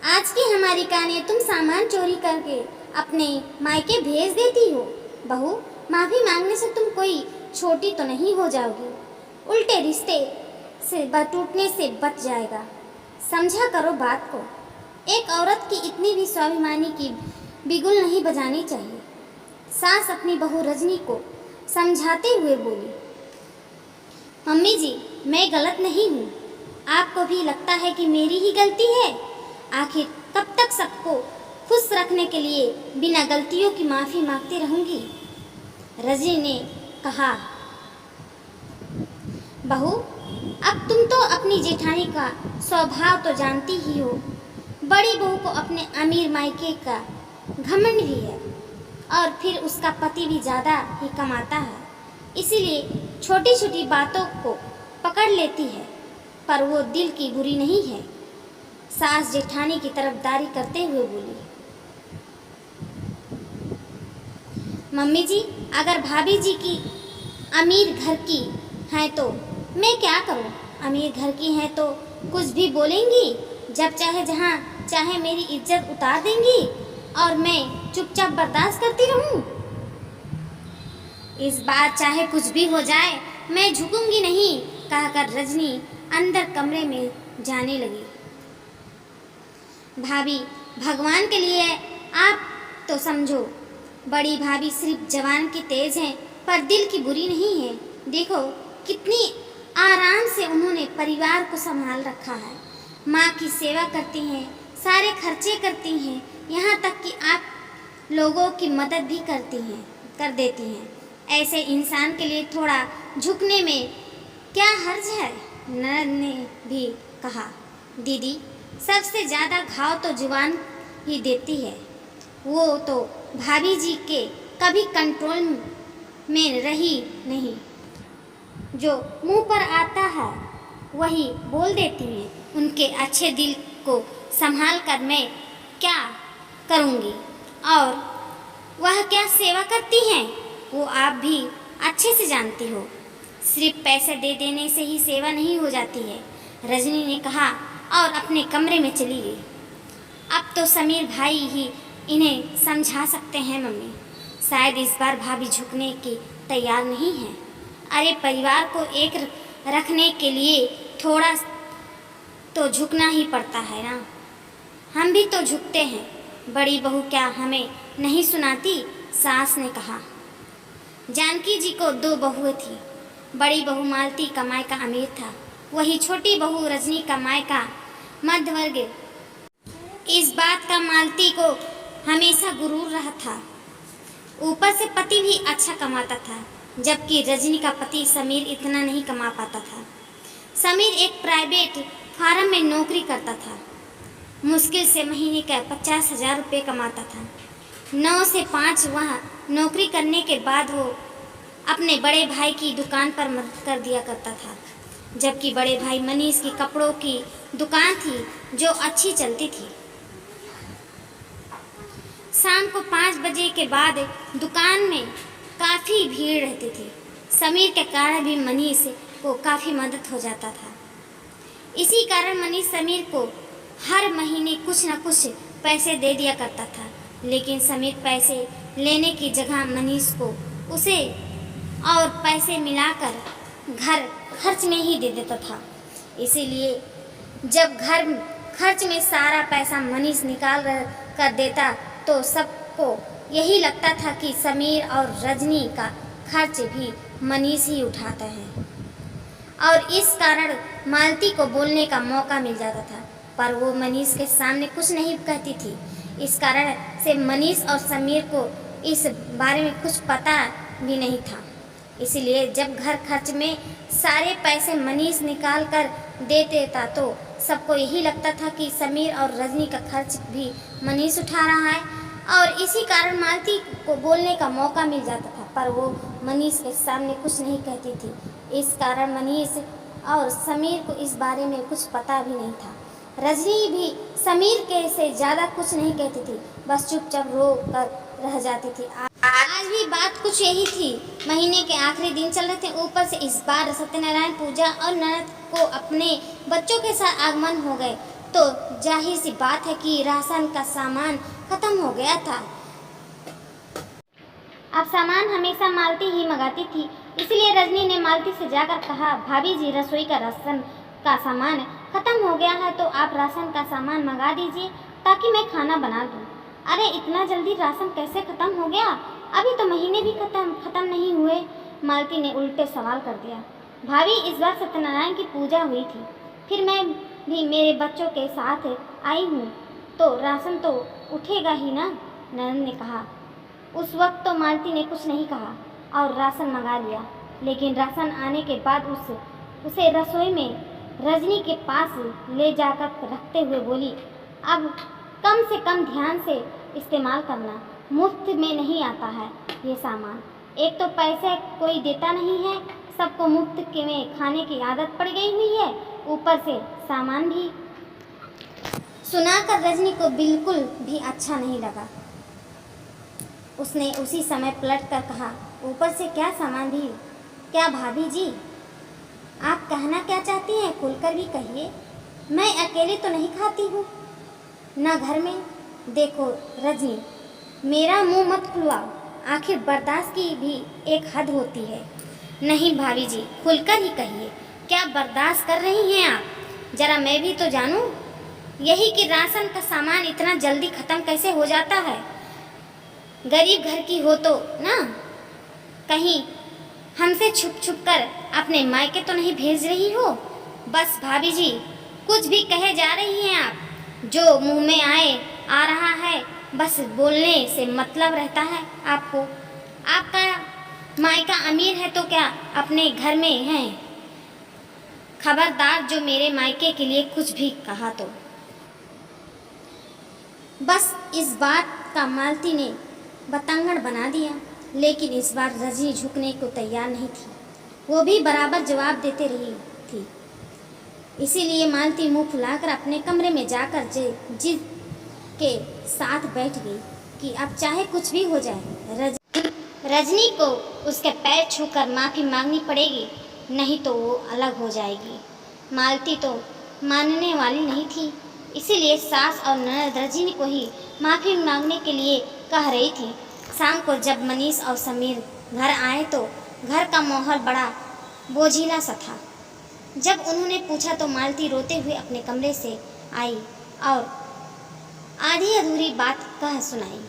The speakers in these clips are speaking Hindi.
आज की हमारी कहानी तुम सामान चोरी करके अपने मायके भेज देती हो। बहू, माफी मांगने से तुम कोई छोटी तो नहीं हो जाओगी, उल्टे रिश्ते से टूटने से बच जाएगा। समझा करो बात को। एक औरत की इतनी भी स्वाभिमानी की बिगुल नहीं बजानी चाहिए। सास अपनी बहू रजनी को समझाते हुए बोली, मम्मी जी, मैं गलत नहीं हूँ। आपको भी लगता है कि मेरी ही गलती है? आखिर कब तक सबको खुश रखने के लिए बिना गलतियों की माफ़ी मांगती रहूंगी? रजनी ने कहा, बहू, अब तुम तो अपनी जेठानी का स्वभाव तो जानती ही हो। बड़ी बहू को अपने अमीर मायके का घमंड भी है और फिर उसका पति भी ज़्यादा ही कमाता है, इसीलिए छोटी छोटी बातों को पकड़ लेती है, पर वो दिल की बुरी नहीं है। सास जेठानी की तरफदारी करते हुए बोली, मम्मी जी, अगर भाभी जी की अमीर घर की हैं तो मैं क्या करूं? अमीर घर की हैं तो कुछ भी बोलेंगी, जब चाहे जहां चाहे मेरी इज्जत उतार देंगी और मैं चुपचाप बर्दाश्त करती रहूं। इस बार चाहे कुछ भी हो जाए, मैं झुकूंगी नहीं, कहकर रजनी अंदर कमरे में जाने लगी। भाभी, भगवान के लिए आप तो समझो, बड़ी भाभी सिर्फ जवान की तेज हैं, पर दिल की बुरी नहीं है। देखो कितनी आराम से उन्होंने परिवार को संभाल रखा है। माँ की सेवा करती हैं, सारे खर्चे करती हैं, यहाँ तक कि आप लोगों की मदद भी कर देती हैं। ऐसे इंसान के लिए थोड़ा झुकने में क्या हर्ज है? ननद ने भी कहा, दीदी, सबसे ज़्यादा घाव तो जुबान ही देती है। वो तो भाभी जी के कभी कंट्रोल में रही नहीं, जो मुंह पर आता है वही बोल देती हैं। उनके अच्छे दिल को संभाल कर मैं क्या करूँगी? और वह क्या सेवा करती हैं, वो आप भी अच्छे से जानती हो। सिर्फ पैसे दे देने से ही सेवा नहीं हो जाती है, रजनी ने कहा और अपने कमरे में चली गई। अब तो समीर भाई ही इन्हें समझा सकते हैं मम्मी। शायद इस बार भाभी झुकने की तैयार नहीं है। अरे, परिवार को एक रखने के लिए थोड़ा तो झुकना ही पड़ता है ना। हम भी तो झुकते हैं। बड़ी बहू क्या हमें नहीं सुनाती? सास ने कहा। जानकी जी को 2 बहुएं थी। बड़ी बहू मालती का मायका अमीर था, वही छोटी बहू रजनी का मायका मध्यवर्ग। इस बात का मालती को हमेशा गुरूर रहा था। ऊपर से पति भी अच्छा कमाता था, जबकि रजनी का पति समीर इतना नहीं कमा पाता था। समीर एक प्राइवेट फार्म में नौकरी करता था। मुश्किल से महीने का 50,000 रुपये कमाता था। 9 से 5 वहाँ नौकरी करने के बाद वो अपने बड़े भाई की दुकान पर मदद कर दिया करता था, जबकि बड़े भाई मनीष की कपड़ों की दुकान थी जो अच्छी चलती थी। शाम को 5 बजे के बाद दुकान में काफ़ी भीड़ रहती थी। समीर के कारण भी मनीष को काफ़ी मदद हो जाता था। इसी कारण मनीष समीर को हर महीने कुछ न कुछ पैसे दे दिया करता था, लेकिन समीर पैसे लेने की जगह मनीष को उसे और पैसे मिलाकर घर खर्च में ही दे देता था। इसीलिए जब घर खर्च में सारा पैसा मनीष निकाल कर देता तो सबको यही लगता था कि समीर और रजनी का खर्च भी मनीष ही उठाते हैं, और इस कारण मालती को बोलने का मौका मिल जाता था, पर वो मनीष के सामने कुछ नहीं कहती थी। इस कारण से मनीष और समीर को इस बारे में कुछ पता भी नहीं था। इसलिए जब घर खर्च में सारे पैसे मनीष निकाल कर दे देता तो सबको यही लगता था कि समीर और रजनी का खर्च भी मनीष उठा रहा है, और इसी कारण मालती को बोलने का मौका मिल जाता था, पर वो मनीष के सामने कुछ नहीं कहती थी। इस कारण मनीष और समीर को इस बारे में कुछ पता भी नहीं था। रजनी भी समीर के से ज़्यादा कुछ नहीं कहती थी, बस चुपचाप रो कर रह जाती थी। आज भी बात कुछ यही थी। महीने के आखिरी दिन चल रहे थे, ऊपर से इस बार सत्यनारायण पूजा और ननद को अपने बच्चों के साथ आगमन हो गए। तो जाहिर सी बात है कि राशन का सामान खत्म हो गया था। अब सामान हमेशा मालती ही मंगाती थी, इसलिए रजनी ने मालती से जाकर कहा, भाभी जी रसोई का राशन का सामान खत्म हो गया है तो आप राशन का सामान मंगा दीजिए ताकि मैं खाना बना दूँ। अरे इतना जल्दी राशन कैसे खत्म हो गया? अभी तो महीने भी खत्म नहीं हुए। मालती ने उल्टे सवाल कर दिया। भाभी इस बार सत्यनारायण की पूजा हुई थी, फिर मैं भी मेरे बच्चों के साथ आई हूँ तो राशन तो उठेगा ही ना, ननद ने कहा। उस वक्त तो मालती ने कुछ नहीं कहा और राशन मंगा लिया, लेकिन राशन आने के बाद उसे रसोई में रजनी के पास ले जाकर रखते हुए बोली, अब कम से कम ध्यान से इस्तेमाल करना, मुफ्त में नहीं आता है ये सामान। एक तो पैसे कोई देता नहीं है, सबको मुफ्त के में खाने की आदत पड़ गई हुई है, ऊपर से सामान भी। सुनाकर रजनी को बिल्कुल भी अच्छा नहीं लगा। उसने उसी समय पलट कर कहा, ऊपर से क्या सामान भी? क्या भाभी जी आप कहना क्या चाहती हैं? खुलकर भी कहिए। मैं अकेले तो नहीं खाती हूँ ना घर में। देखो रजनी, मेरा मुंह मत खुलवाओ, आखिर बर्दाश्त की भी एक हद होती है। नहीं भाभी जी, खुलकर ही कहिए, क्या बर्दाश्त कर रही हैं आप? जरा मैं भी तो जानूं, यही कि राशन का सामान इतना जल्दी खत्म कैसे हो जाता है? गरीब घर की हो तो ना, कहीं हमसे छुप छुप कर अपने मायके तो नहीं भेज रही हो? बस भाभी जी, कुछ भी कहे जा रही हैं आप, जो मुंह में आ रहा है, बस बोलने से मतलब रहता है आपको। आपका मायका अमीर है तो क्या अपने घर में है? खबरदार जो मेरे मायके के लिए कुछ भी कहा तो। बस इस बात का मालती ने बतंगड़ बना दिया, लेकिन इस बार रजनी झुकने को तैयार नहीं थी। वो भी बराबर जवाब देते रही थी। इसीलिए मालती मुंह फुलाकर अपने कमरे में जाकर जिद के साथ बैठ गई कि अब चाहे कुछ भी हो जाए, रजनी को उसके पैर छूकर माफ़ी मांगनी पड़ेगी, नहीं तो वो अलग हो जाएगी। मालती तो मानने वाली नहीं थी, इसीलिए सास और ननद रजनी को ही माफ़ी मांगने के लिए कह रही थी। शाम को जब मनीष और समीर घर आए तो घर का माहौल बड़ा बोझिला सा था। जब उन्होंने पूछा तो मालती रोते हुए अपने कमरे से आई और आधी अधूरी बात कह सुनाई।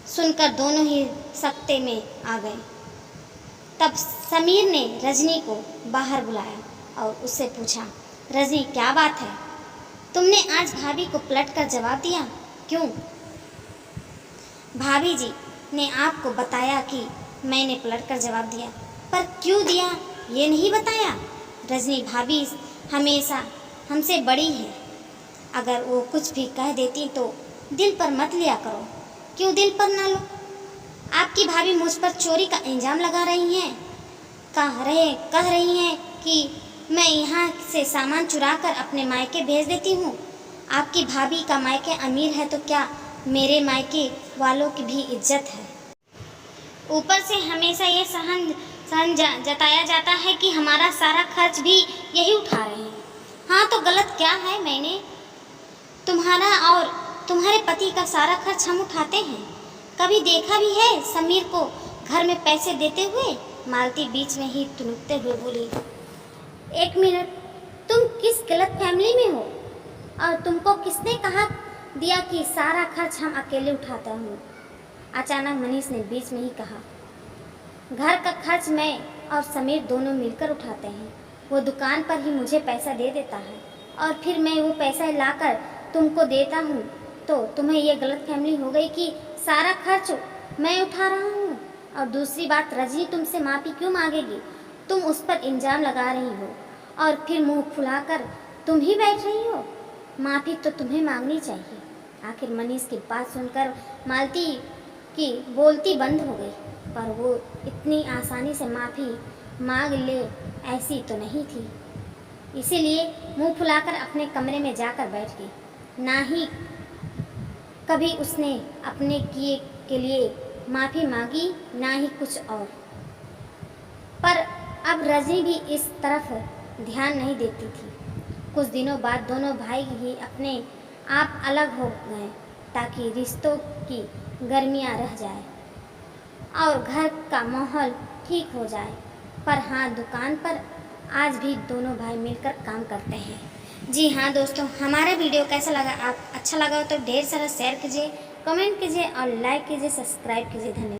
सुनकर दोनों ही सकते में आ गए। तब समीर ने रजनी को बाहर बुलाया और उससे पूछा, रजनी क्या बात है? तुमने आज भाभी को पलटकर जवाब दिया, क्यों? भाभी जी ने आपको बताया कि मैंने पलटकर जवाब दिया, पर क्यों दिया ये नहीं बताया? रजनी भाभी हमेशा हमसे बड़ी है, अगर वो कुछ भी कह देती तो दिल पर मत लिया करो। क्यों दिल पर ना लो? आपकी भाभी मुझ पर चोरी का इल्जाम लगा रही हैं, कह रही हैं कि मैं यहाँ से सामान चुरा कर अपने मायके भेज देती हूँ। आपकी भाभी का मायके अमीर है तो क्या मेरे मायके वालों की भी इज्जत है? ऊपर से हमेशा ये सहन जताया जाता है कि हमारा सारा खर्च भी यही उठा रहे हैं। हाँ तो गलत क्या है? मैंने तुम्हारा और तुम्हारे पति का सारा खर्च हम उठाते हैं। कभी देखा भी है समीर को घर में पैसे देते हुए? मालती बीच में ही तुनकते हुए बोली, एक मिनट, तुम किस गलत फैमिली में हो? और तुमको किसने कहा दिया कि सारा खर्च हम अकेले उठाता हूँ? अचानक मनीष ने बीच में ही कहा, घर का खर्च मैं और समीर दोनों मिलकर उठाते हैं। वो दुकान पर ही मुझे पैसा दे देता है और फिर मैं वो पैसा लाकर तुमको देता हूँ, तो तुम्हें ये गलत फैमिली हो गई कि सारा खर्च मैं उठा रहा हूँ। और दूसरी बात, रजनी तुमसे माफ़ी क्यों मांगेगी? तुम उस पर इल्ज़ाम लगा रही हो और फिर मुंह फुलाकर तुम ही बैठ रही हो। माफ़ी तो तुम्हें मांगनी चाहिए। आखिर मनीष की बात सुनकर मालती की बोलती बंद हो गई, पर वो इतनी आसानी से माफ़ी मांग ले ऐसी तो नहीं थी। इसीलिए मुंह फुलाकर अपने कमरे में जाकर बैठ गई। ना ही कभी उसने अपने किए के लिए माफ़ी मांगी, ना ही कुछ और। पर अब रजनी भी इस तरफ ध्यान नहीं देती थी। कुछ दिनों बाद दोनों भाई ही अपने आप अलग हो गए ताकि रिश्तों की गर्मियाँ रह जाए और घर का माहौल ठीक हो जाए। पर हाँ, दुकान पर आज भी दोनों भाई मिलकर काम करते हैं। जी हाँ दोस्तों, हमारा वीडियो कैसा लगा? आप अच्छा लगा हो तो ढेर सारा शेयर कीजिए, कमेंट कीजिए और लाइक कीजिए, सब्सक्राइब कीजिए। धन्यवाद।